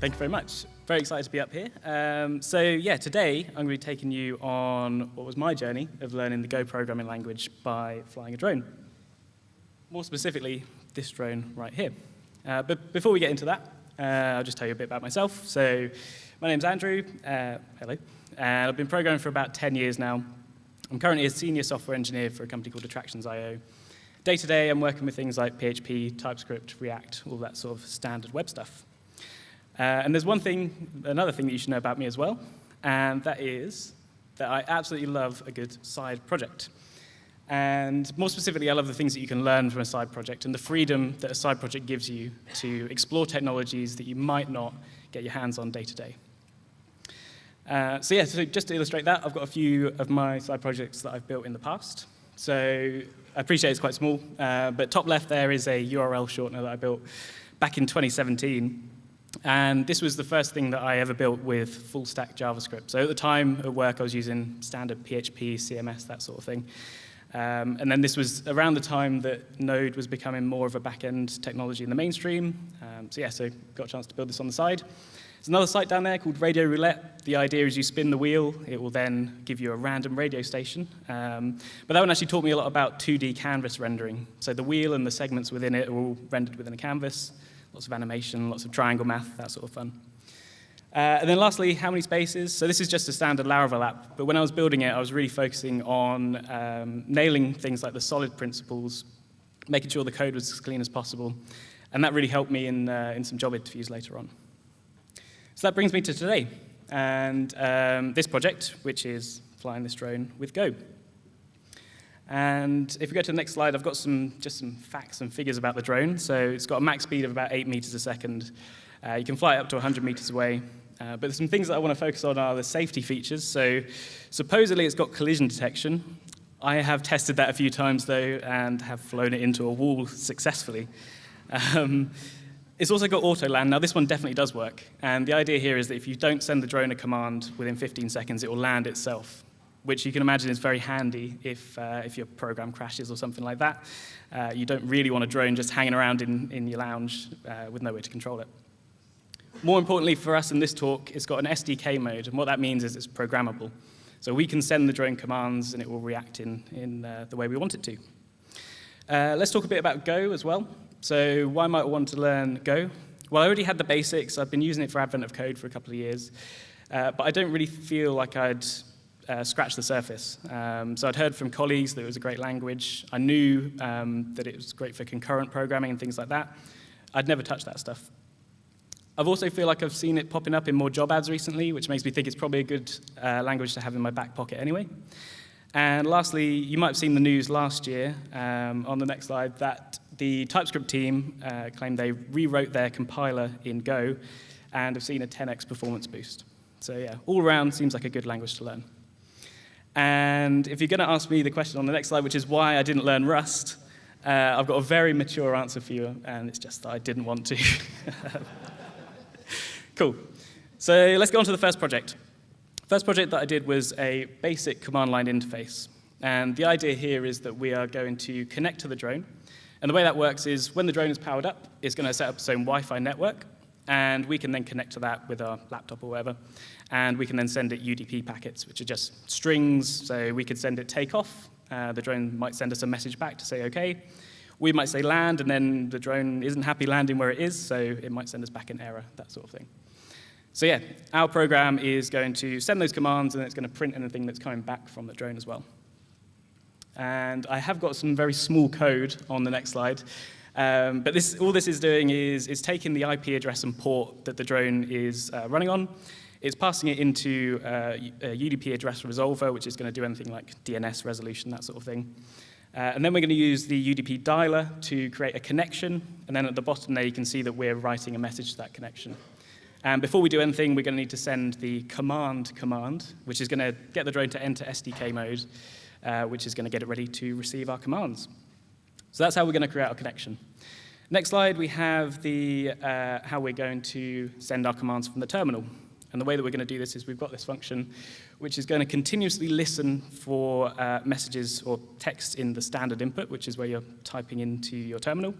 Thank you very much. Very excited to be up here. Today I'm going to be taking you on what was my journey of learning the Go programming language by flying a drone. More specifically, this drone right here. But before we get into that, I'll just tell you a bit about myself. So my name's Andrew. Hello. And I've been programming for about 10 years now. I'm currently a senior software engineer for a company called Attractions.io. Day to day, I'm working with things like PHP, TypeScript, React, all that sort of standard web stuff. And there's another thing that you should know about me as well, and that is that I absolutely love a good side project. And more specifically, I love the things that you can learn from a side project and the freedom that a side project gives you to explore technologies that you might not get your hands on day to day. So just to illustrate that, I've got a few of my side projects that I've built in the past. So I appreciate it's quite small, but top left there is a URL shortener that I built back in 2017. And this was the first thing that I ever built with full-stack JavaScript. So at the time at work, I was using standard PHP, CMS, that sort of thing. And then this was around the time that Node was becoming more of a back-end technology in the mainstream. So got a chance to build this on the side. There's another site down there called Radio Roulette. The idea is you spin the wheel. It will then give you a random radio station. But that one actually taught me a lot about 2D canvas rendering. So the wheel and the segments within it are all rendered within a canvas. Lots of animation, lots of triangle math, that sort of fun. And then lastly, how many spaces? So this is just a standard Laravel app, but when I was building it, I was really focusing on nailing things like the solid principles, making sure the code was as clean as possible, and that really helped me in some job interviews later on. So that brings me to today, and this project, which is flying this drone with Go. And if we go to the next slide, I've got just some facts and figures about the drone. So it's got a max speed of about 8 meters a second. You can fly it up to 100 meters away. But there's some things that I want to focus on are the safety features. So supposedly it's got collision detection. I have tested that a few times, though, and have flown it into a wall successfully. It's also got auto land. Now, this one definitely does work. And the idea here is that if you don't send the drone a command within 15 seconds, it will land itself, which you can imagine is very handy if your program crashes or something like that. You don't really want a drone just hanging around in your lounge with no way to control it. More importantly for us in this talk, it's got an SDK mode, and what that means is it's programmable. So we can send the drone commands, and it will react in the way we want it to. Let's talk a bit about Go as well. So why might I want to learn Go? Well, I already had the basics. I've been using it for Advent of Code for a couple of years, but I don't really feel like I'd scratch the surface. So I'd heard from colleagues that it was a great language. I knew that it was great for concurrent programming and things like that. I'd never touched that stuff. I've also feel like I've seen it popping up in more job ads recently, which makes me think it's probably a good language to have in my back pocket anyway. And lastly, you might have seen the news last year on the next slide that the TypeScript team claimed they rewrote their compiler in Go and have seen a 10x performance boost. So yeah, all around seems like a good language to learn. And if you're going to ask me the question on the next slide, which is why I didn't learn Rust, I've got a very mature answer for you, and it's just that I didn't want to. Cool. So let's go on to the first project. First project that I did was a basic command line interface. And the idea here is that we are going to connect to the drone. And the way that works is when the drone is powered up, it's going to set up its own Wi-Fi network. And we can then connect to that with our laptop or whatever. And we can then send it UDP packets, which are just strings. So we could send it takeoff. The drone might send us a message back to say, OK. We might say land, and then the drone isn't happy landing where it is, so it might send us back an error, that sort of thing. So yeah, our program is going to send those commands, and it's going to print anything that's coming back from the drone as well. And I have got some very small code on the next slide. But all this is doing is taking the IP address and port that the drone is running on. It's passing it into a UDP address resolver, which is going to do anything like DNS resolution, that sort of thing. And then we're going to use the UDP dialer to create a connection. And then at the bottom there, you can see that we're writing a message to that connection. And before we do anything, we're going to need to send the command, which is going to get the drone to enter SDK mode, which is going to get it ready to receive our commands. So that's how we're going to create our connection. Next slide, we have how we're going to send our commands from the terminal. And the way that we're going to do this is we've got this function which is going to continuously listen for messages or text in the standard input, which is where you're typing into your terminal.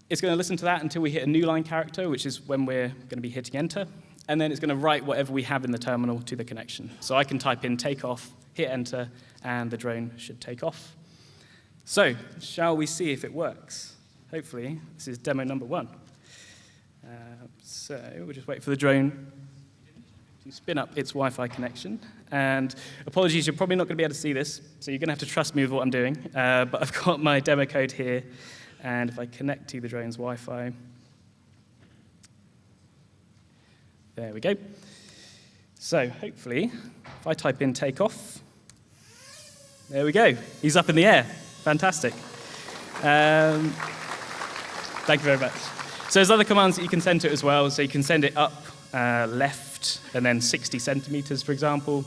It's going to listen to that until we hit a new line character, which is when we're going to be hitting enter. And then it's going to write whatever we have in the terminal to the connection. So I can type in takeoff, hit enter, and the drone should take off. So shall we see if it works? Hopefully, this is demo number 1. So we'll just wait for the drone to spin up its Wi-Fi connection. And apologies, you're probably not going to be able to see this, so you're going to have to trust me with what I'm doing. But I've got my demo code here, and if I connect to the drone's Wi-Fi, there we go. So hopefully, if I type in takeoff, there we go. He's up in the air. Fantastic. Thank you very much. So there's other commands that you can send to it as well. So you can send it up, left, and then 60 centimeters, for example.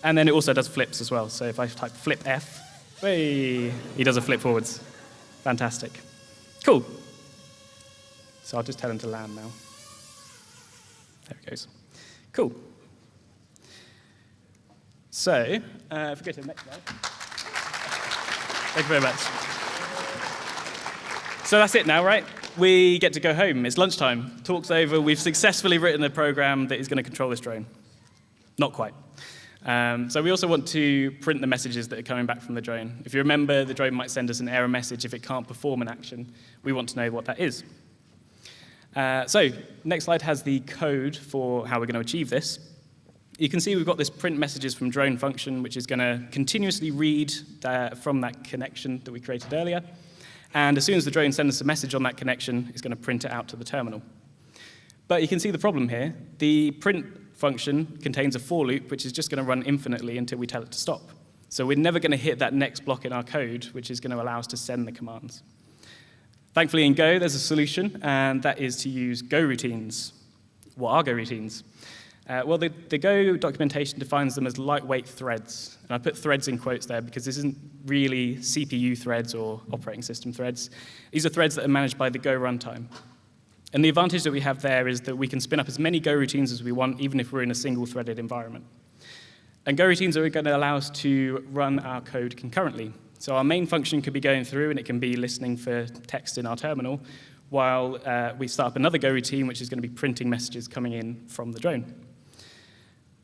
And then it also does flips as well. So if I type flip F, hey, he does a flip forwards. Fantastic. Cool. So I'll just tell him to land now. There it goes. Cool. So, if we go to the next slide. Thank you very much. So that's it now, right? We get to go home. It's lunchtime. Talk's over. We've successfully written a program that is going to control this drone. Not quite. So we also want to print the messages that are coming back from the drone. If you remember, the drone might send us an error message if it can't perform an action. We want to know what that is. So next slide has the code for how we're going to achieve this. You can see we've got this print messages from drone function, which is going to continuously read from that connection that we created earlier. And as soon as the drone sends us a message on that connection, it's going to print it out to the terminal. But you can see the problem here. The print function contains a for loop, which is just going to run infinitely until we tell it to stop. So we're never going to hit that next block in our code, which is going to allow us to send the commands. Thankfully, in Go, there's a solution, and that is to use Go routines. What are Go routines? Well, the Go documentation defines them as lightweight threads. And I put threads in quotes there because this isn't really CPU threads or operating system threads. These are threads that are managed by the Go runtime. And the advantage that we have there is that we can spin up as many Go routines as we want, even if we're in a single-threaded environment. And Go routines are going to allow us to run our code concurrently. So our main function could be going through, and it can be listening for text in our terminal, while we start up another Go routine, which is going to be printing messages coming in from the drone.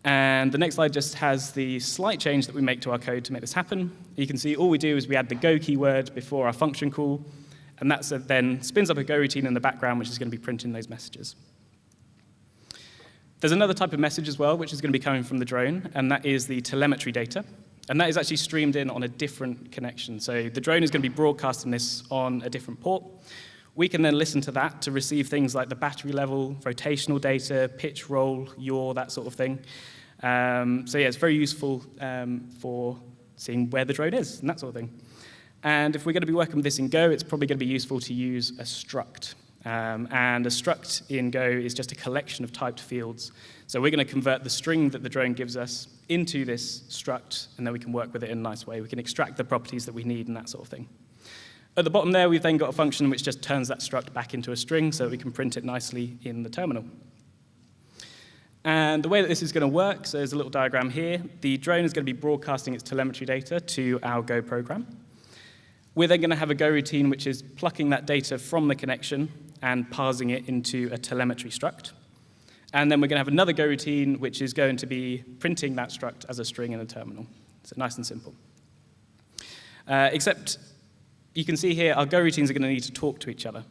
And the next slide just has the slight change that we make to our code to make this happen. You can see all we do is we add the Go keyword before our function call, and that then spins up a Go routine in the background, which is going to be printing those messages. There's another type of message as well, which is going to be coming from the drone, and that is the telemetry data. And that is actually streamed in on a different connection. So the drone is going to be broadcasting this on a different port. We can then listen to that to receive things like the battery level, rotational data, pitch, roll, yaw, that sort of thing. So yeah, it's very useful for seeing where the drone is and that sort of thing. And if we're going to be working with this in Go, it's probably going to be useful to use a struct. And a struct in Go is just a collection of typed fields. So we're going to convert the string that the drone gives us into this struct, and then we can work with it in a nice way. We can extract the properties that we need and that sort of thing. At the bottom there, we've then got a function which just turns that struct back into a string so that we can print it nicely in the terminal. And the way that this is going to work, so there's a little diagram here. The drone is going to be broadcasting its telemetry data to our Go program. We're then going to have a Go routine which is plucking that data from the connection and parsing it into a telemetry struct. And then we're going to have another Go routine which is going to be printing that struct as a string in the terminal. So nice and simple. Except you can see here our Go routines are going to need to talk to each other.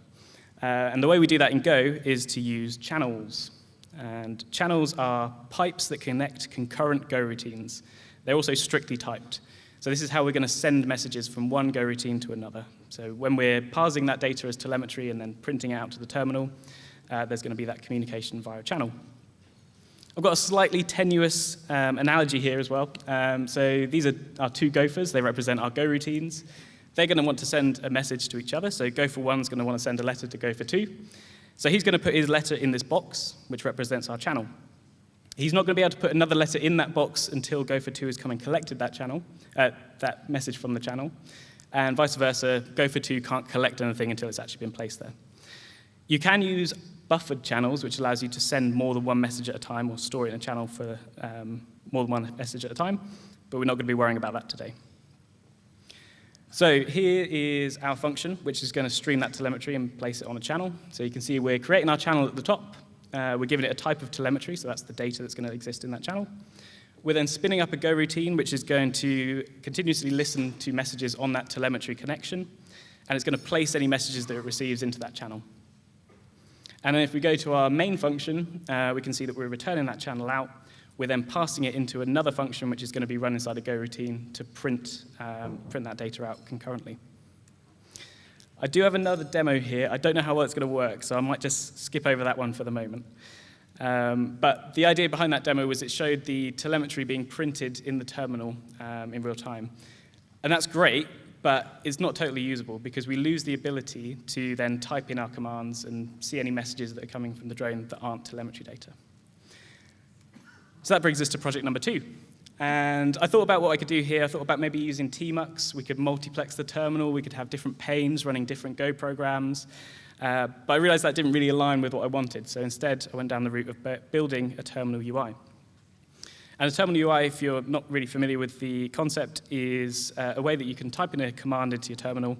And the way we do that in Go is to use channels. And channels are pipes that connect concurrent Go routines. They're also strictly typed. So this is how we're going to send messages from one Go routine to another. So when we're parsing that data as telemetry and then printing it out to the terminal, there's going to be that communication via channel. I've got a slightly tenuous analogy here as well. So these are our two gophers. They represent our Go routines. They're going to want to send a message to each other. So gopher 1 is going to want to send a letter to gopher 2. So he's going to put his letter in this box, which represents our channel. He's not going to be able to put another letter in that box until gopher 2 has come and collected that message from the channel. And vice versa, gopher 2 can't collect anything until it's actually been placed there. You can use buffered channels, which allows you to send more than one message at a time or store it in a channel for more than one message at a time, but we're not going to be worrying about that today. So here is our function, which is going to stream that telemetry and place it on a channel. So you can see we're creating our channel at the top. We're giving it a type of telemetry, so that's the data that's going to exist in that channel. We're then spinning up a Go routine, which is going to continuously listen to messages on that telemetry connection, and it's going to place any messages that it receives into that channel. And then if we go to our main function, we can see that we're returning that channel out. We're then passing it into another function, which is going to be run inside a Go routine to print that data out concurrently. I do have another demo here. I don't know how well it's going to work, so I might just skip over that one for the moment. But the idea behind that demo was it showed the telemetry being printed in the terminal in real time. And that's great, but it's not totally usable because we lose the ability to then type in our commands and see any messages that are coming from the drone that aren't telemetry data. So that brings us to project number 2. And I thought about what I could do here. I thought about maybe using tmux. We could multiplex the terminal. We could have different panes running different Go programs. But I realized that didn't really align with what I wanted. So instead, I went down the route of building a terminal UI. And a terminal UI, if you're not really familiar with the concept, is a way that you can type in a command into your terminal,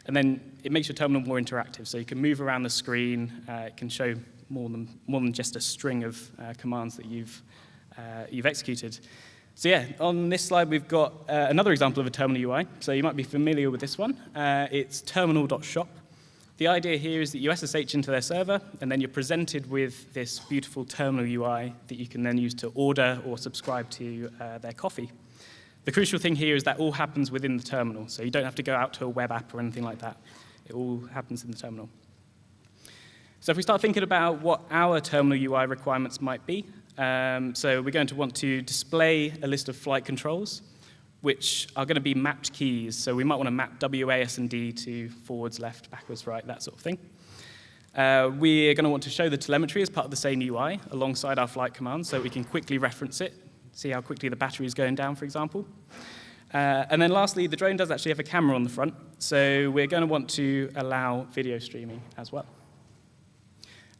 and then it makes your terminal more interactive. So you can move around the screen. It can show more than just a string of commands that you've executed. So yeah, on this slide, we've got another example of a terminal UI. So you might be familiar with this one. It's terminal.shop. The idea here is that you SSH into their server, and then you're presented with this beautiful terminal UI that you can then use to order or subscribe to their coffee. The crucial thing here is that all happens within the terminal, so you don't have to go out to a web app or anything like that. It all happens in the terminal. So if we start thinking about what our terminal UI requirements might be, so we're going to want to display a list of flight controls, which are going to be mapped keys. So we might want to map WASD to forwards, left, backwards, right, that sort of thing. We're going to want to show the telemetry as part of the same UI alongside our flight commands so we can quickly reference it, see how quickly the battery is going down, for example. And then lastly, the drone does actually have a camera on the front, so we're going to want to allow video streaming as well.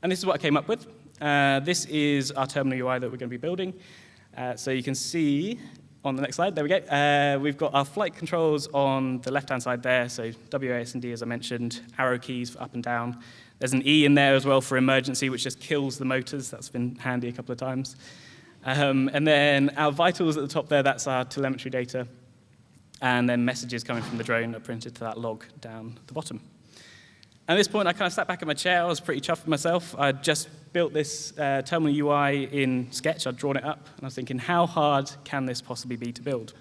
And this is what I came up with. This is our terminal UI that we're going to be building. So you can see on the next slide, there we go. We've got our flight controls on the left-hand side there, so WASD, as I mentioned, arrow keys for up and down. There's an E in there as well for emergency, which just kills the motors. That's been handy a couple of times. And then our vitals at the top there, that's our telemetry data. And then messages coming from the drone are printed to that log down the bottom. At this point, I kind of sat back in my chair. I was pretty chuffed with myself. I'd just built this terminal UI in Sketch. I'd drawn it up, and I was thinking, how hard can this possibly be to build?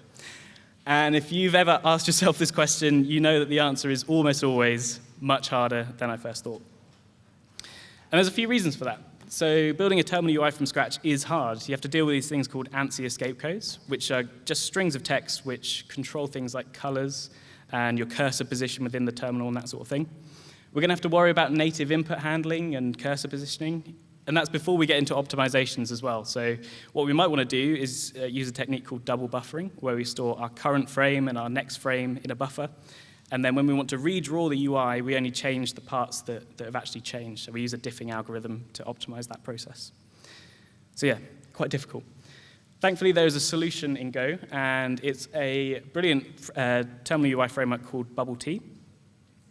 And if you've ever asked yourself this question, you know that the answer is almost always much harder than I first thought. And there's a few reasons for that. So building a terminal UI from scratch is hard. You have to deal with these things called ANSI escape codes, which are just strings of text which control things like colors and your cursor position within the terminal and that sort of thing. We're going to have to worry about native input handling and cursor positioning, and that's before we get into optimizations as well. So what we might want to do is use a technique called double buffering, where we store our current frame and our next frame in a buffer, and then when we want to redraw the UI, we only change the parts that have actually changed. So we use a diffing algorithm to optimize that process. So yeah, quite difficult. Thankfully, there's a solution in Go, and it's a brilliant terminal UI framework called BubbleT.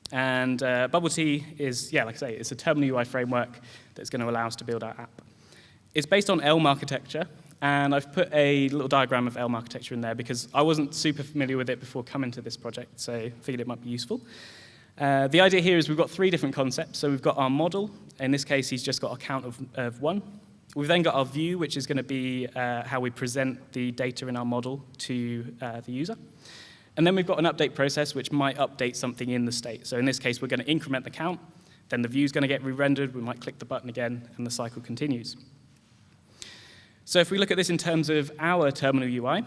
And BubbleT is, yeah, like I say, it's a terminal UI framework that's going to allow us to build our app. It's based on Elm architecture, and I've put a little diagram of Elm architecture in there because I wasn't super familiar with it before coming to this project, so I figured it might be useful. The idea here is we've got 3 different concepts. So we've got our model. In this case, he's just got a count of 1. We've then got our view, which is going to be how we present the data in our model to the user. And then we've got an update process, which might update something in the state. So in this case, we're going to increment the count. Then the view is going to get re-rendered. We might click the button again, and the cycle continues. So if we look at this in terms of our terminal UI,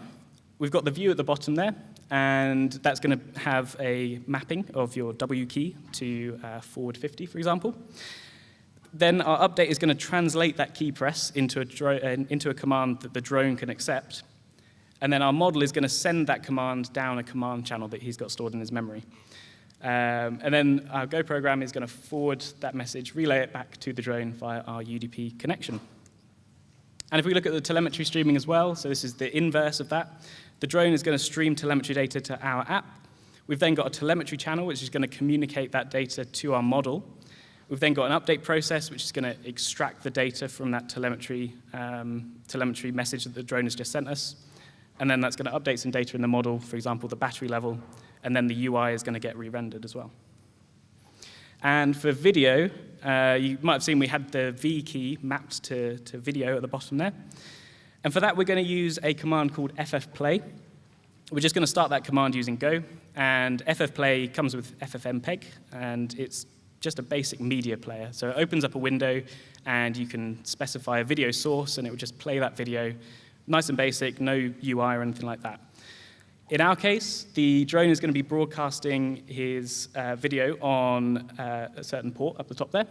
we've got the view at the bottom there, and that's going to have a mapping of your W key to forward 50, for example. Then our update is going to translate that key press into a command that the drone can accept. And then our model is going to send that command down a command channel that he's got stored in his memory. And then our Go program is going to forward that message, relay it back to the drone via our UDP connection. And if we look at the telemetry streaming as well, so this is the inverse of that, the drone is going to stream telemetry data to our app, We've then got a telemetry channel, which is going to communicate that data to our model. We've then got an update process, which is going to extract the data from that telemetry message that the drone has just sent us. And then that's going to update some data in the model, for example, the battery level, and then the UI is going to get re-rendered as well. And for video, you might have seen we had the V key mapped to video at the bottom there. And for that, we're going to use a command called ffplay. We're just going to start that command using Go. And ffplay comes with ffmpeg, and it's just a basic media player. So it opens up a window, and you can specify a video source, and it will just play that video. Nice and basic, no UI or anything like that. In our case, the drone is going to be broadcasting his video on a certain port up the top there.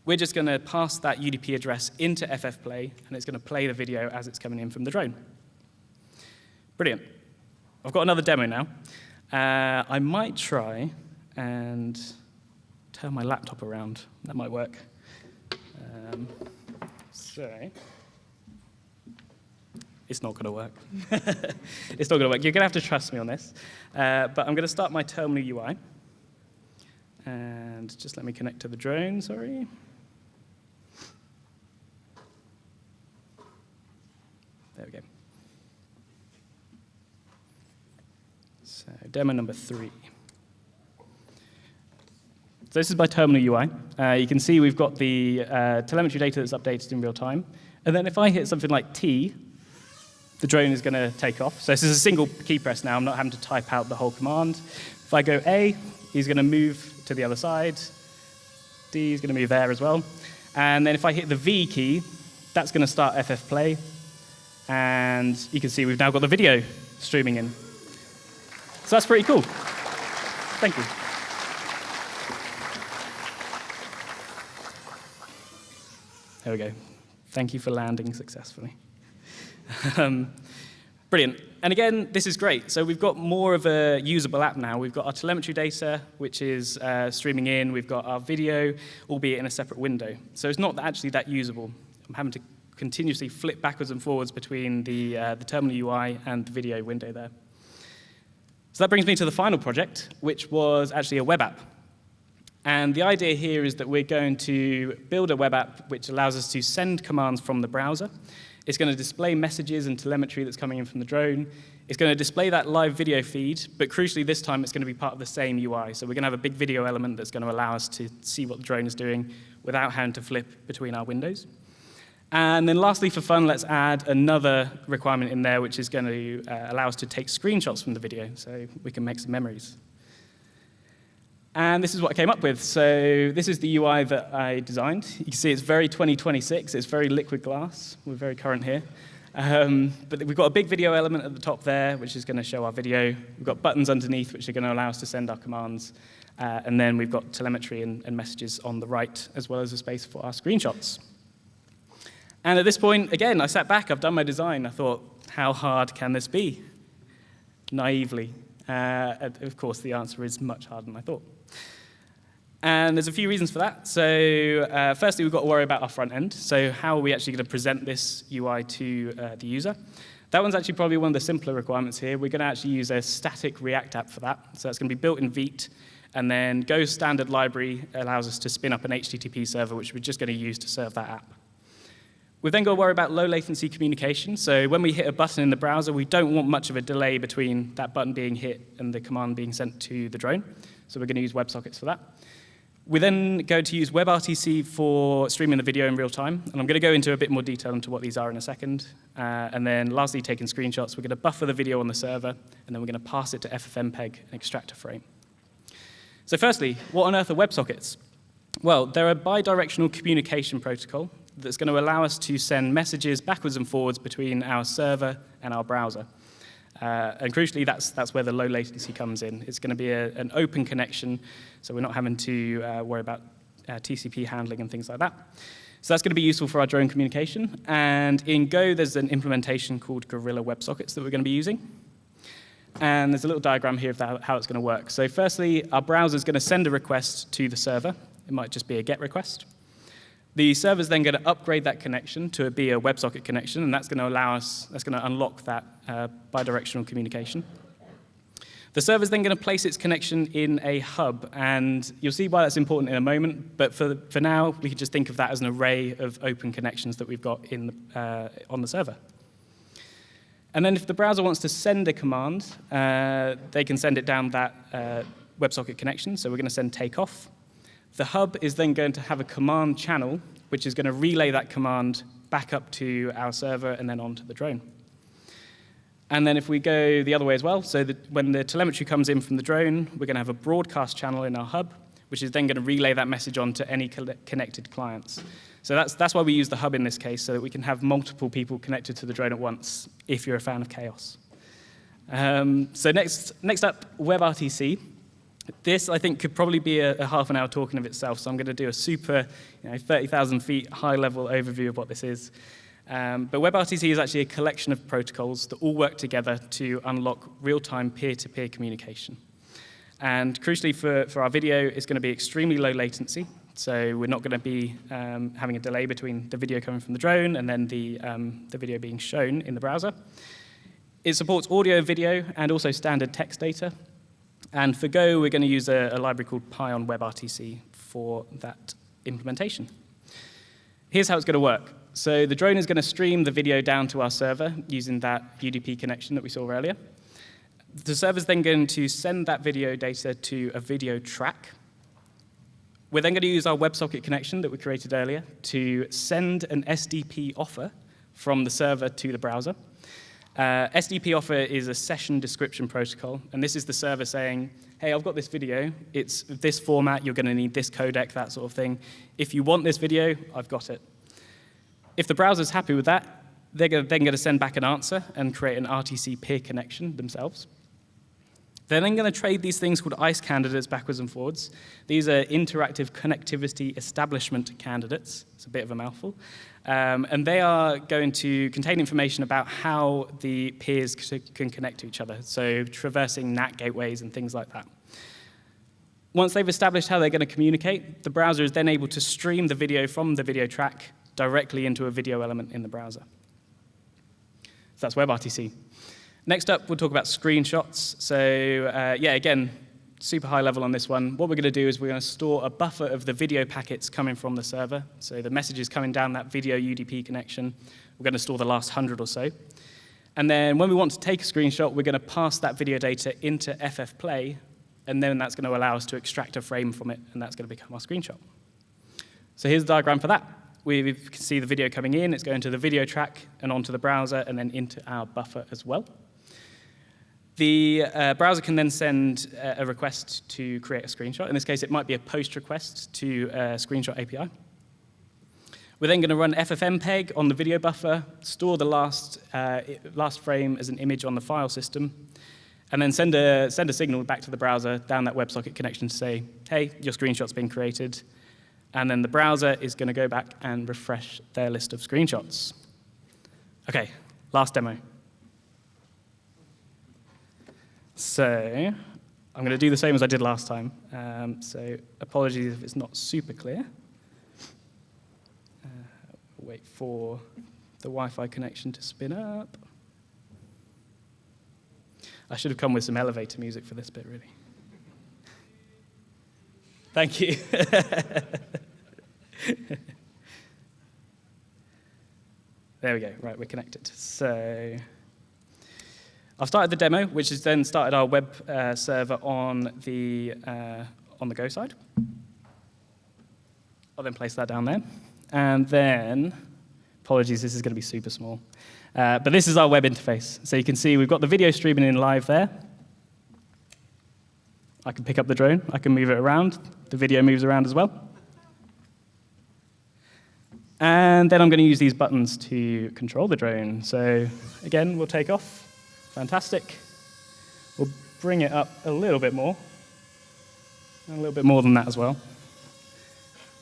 We're just going to pass that UDP address into ffplay, and it's going to play the video as it's coming in from the drone. Brilliant. I've got another demo now. I might try and turn my laptop around. That might work. It's not going to work. It's not going to work. You're going to have to trust me on this. But I'm going to start my terminal UI. And just let me connect to the drone, sorry. There we go. So demo number 3. So this is my terminal UI. You can see we've got the telemetry data that's updated in real time. And then if I hit something like T, the drone is going to take off. So this is a single key press now. I'm not having to type out the whole command. If I go A, he's going to move to the other side. D is going to move there as well. And then if I hit the V key, that's going to start ffplay. And you can see we've now got the video streaming in. So that's pretty cool. Thank you. There we go. Thank you for landing successfully. Brilliant. And again, this is great. So we've got more of a usable app now. We've got our telemetry data, which is streaming in. We've got our video, albeit in a separate window. So it's not actually that usable. I'm having to continuously flip backwards and forwards between the terminal UI and the video window there. So that brings me to the final project, which was actually a web app. And the idea here is that we're going to build a web app which allows us to send commands from the browser. It's going to display messages and telemetry that's coming in from the drone. It's going to display that live video feed, but crucially this time it's going to be part of the same UI. So we're going to have a big video element that's going to allow us to see what the drone is doing without having to flip between our windows. And then lastly, for fun, let's add another requirement in there, which is going to allow us to take screenshots from the video so we can make some memories. And this is what I came up with. So this is the UI that I designed. You can see it's very 2026. It's very liquid glass. We're very current here. But we've got a big video element at the top there, which is going to show our video. We've got buttons underneath, which are going to allow us to send our commands. And then we've got telemetry and messages on the right, as well as a space for our screenshots. And at this point, again, I sat back. I've done my design. I thought, how hard can this be? Naively. Of course, the answer is much harder than I thought. And there's a few reasons for that. So firstly, we've got to worry about our front end. So how are we actually going to present this UI to the user? That one's actually probably one of the simpler requirements here. We're going to actually use a static React app for that. So that's going to be built in Vite. And then Go's standard library allows us to spin up an HTTP server, which we're just going to use to serve that app. We've then got to worry about low latency communication. So when we hit a button in the browser, we don't want much of a delay between that button being hit and the command being sent to the drone. So we're going to use WebSockets for that. We then go to use WebRTC for streaming the video in real time. And I'm going to go into a bit more detail into what these are in a second. And then lastly, taking screenshots. We're going to buffer the video on the server, and then we're going to pass it to FFmpeg and extract a frame. So firstly, what on earth are WebSockets? Well, they're a bidirectional communication protocol that's going to allow us to send messages backwards and forwards between our server and our browser. And crucially, that's where the low latency comes in. It's going to be an open connection, so we're not having to worry about TCP handling and things like that. So that's going to be useful for our drone communication. And in Go, there's an implementation called Gorilla WebSockets that we're going to be using. And there's a little diagram here of how it's going to work. So firstly, our browser is going to send a request to the server. It might just be a GET request. The server's then going to upgrade that connection to be a WebSocket connection, and that's going to allow us, that's going to unlock that bidirectional communication. The server is then going to place its connection in a hub, and you'll see why that's important in a moment, but for now, we can just think of that as an array of open connections that we've got on the server. And then if the browser wants to send a command, they can send it down that WebSocket connection, so we're going to send takeoff. The hub is then going to have a command channel, which is going to relay that command back up to our server and then onto the drone. And then if we go the other way as well, so that when the telemetry comes in from the drone, we're going to have a broadcast channel in our hub, which is then going to relay that message on to any connected clients. So that's why we use the hub in this case, so that we can have multiple people connected to the drone at once, if you're a fan of chaos. So next up, WebRTC. This, I think, could probably be a half an hour talk in of itself, so I'm going to do a super 30,000 feet high-level overview of what this is. But WebRTC is actually a collection of protocols that all work together to unlock real-time peer-to-peer communication. And crucially for our video, it's going to be extremely low latency. So we're not going to be having a delay between the video coming from the drone and then the video being shown in the browser. It supports audio, video, and also standard text data. And for Go, we're going to use a library called Py on WebRTC for that implementation. Here's how it's going to work. So the drone is going to stream the video down to our server using that UDP connection that we saw earlier. The server's then going to send that video data to a video track. We're then going to use our WebSocket connection that we created earlier to send an SDP offer from the server to the browser. SDP offer is a session description protocol, and this is the server saying, hey, I've got this video, it's this format, you're going to need this codec, that sort of thing. If you want this video, I've got it. If the browser's happy with that, they're then going to send back an answer and create an RTC peer connection themselves. They're then going to trade these things called ICE candidates backwards and forwards. These are interactive connectivity establishment candidates. It's a bit of a mouthful. And they are going to contain information about how the peers can connect to each other, so traversing NAT gateways and things like that. Once they've established how they're going to communicate, the browser is then able to stream the video from the video track directly into a video element in the browser. So that's WebRTC. Next up, we'll talk about screenshots. So yeah, again, super high level on this one. What we're going to do is we're going to store a buffer of the video packets coming from the server. So the messages coming down that video UDP connection. We're going to store the last 100 or so. And then when we want to take a screenshot, we're going to pass that video data into FFplay, and then that's going to allow us to extract a frame from it, and that's going to become our screenshot. So here's the diagram for that. We can see the video coming in. It's going to the video track and onto the browser and then into our buffer as well. The browser can then send a request to create a screenshot. In this case, it might be a post request to a screenshot API. We're then going to run FFmpeg on the video buffer, store the last frame as an image on the file system, and then send a signal back to the browser down that WebSocket connection to say, hey, your screenshot's been created. And then the browser is going to go back and refresh their list of screenshots. OK, last demo. So I'm going to do the same as I did last time. So apologies if it's not super clear. Wait for the Wi-Fi connection to spin up. I should have come with some elevator music for this bit, really. Thank you. There we go. Right, we're connected. So I've started the demo, which has then started our web server on the Go side. I'll then place that down there. And then, apologies, this is going to be super small. But this is our web interface. So you can see we've got the video streaming in live there. I can pick up the drone. I can move it around. The video moves around as well. And then I'm going to use these buttons to control the drone. So again, we'll take off. Fantastic. We'll bring it up a little bit more. And a little bit more than that as well.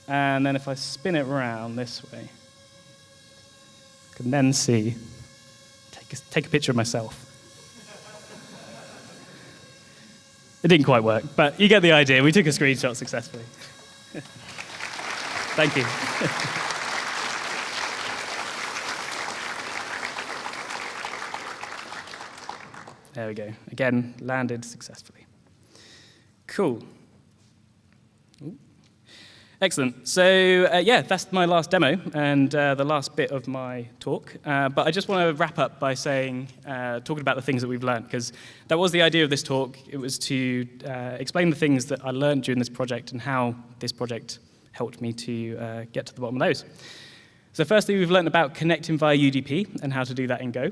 And then if I spin it around this way, I can then see, take a picture of myself. It didn't quite work, but you get the idea. We took a screenshot successfully. Thank you. There we go. Again, landed successfully. Cool. Ooh. Excellent. So yeah, that's my last demo and the last bit of my talk. But I just want to wrap up by saying, talking about the things that we've learned, because that was the idea of this talk. It was to explain the things that I learned during this project and how this project helped me to get to the bottom of those. So firstly, we've learned about connecting via UDP and how to do that in Go.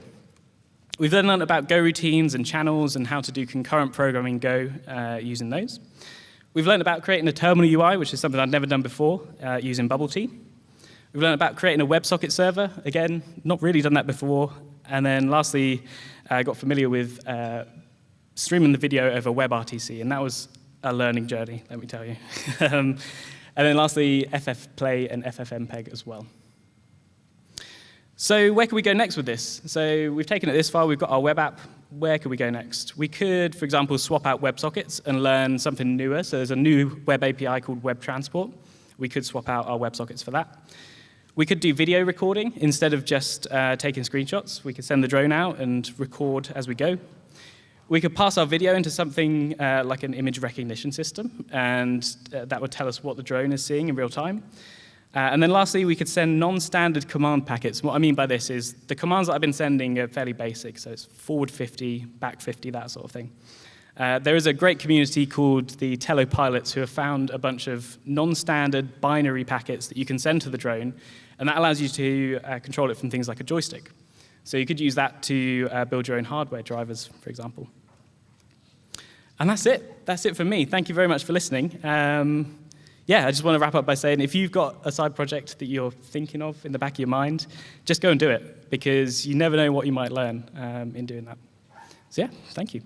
We've then learned about Go routines and channels and how to do concurrent programming in Go using those. We've learned about creating a terminal UI, which is something I'd never done before, using Bubble Tea. We've learned about creating a WebSocket server. Again, not really done that before. And then lastly, I got familiar with streaming the video over WebRTC, and that was a learning journey, let me tell you. And then lastly, FFplay and FFmpeg as well. So where can we go next with this? So we've taken it this far, we've got our web app. Where could we go next? We could, for example, swap out WebSockets and learn something newer. So there's a new web API called Web Transport. We could swap out our WebSockets for that. We could do video recording instead of just taking screenshots. We could send the drone out and record as we go. We could pass our video into something like an image recognition system, and that would tell us what the drone is seeing in real time. And then lastly, we could send non-standard command packets. What I mean by this is the commands that I've been sending are fairly basic, so it's forward 50, back 50, that sort of thing. There is a great community called the Tello Pilots who have found a bunch of non-standard binary packets that you can send to the drone, and that allows you to control it from things like a joystick. So you could use that to build your own hardware drivers, for example. And that's it. That's it for me. Thank you very much for listening. Yeah, I just want to wrap up by saying if you've got a side project that you're thinking of in the back of your mind, just go and do it, because you never know what you might learn in doing that. So yeah, thank you.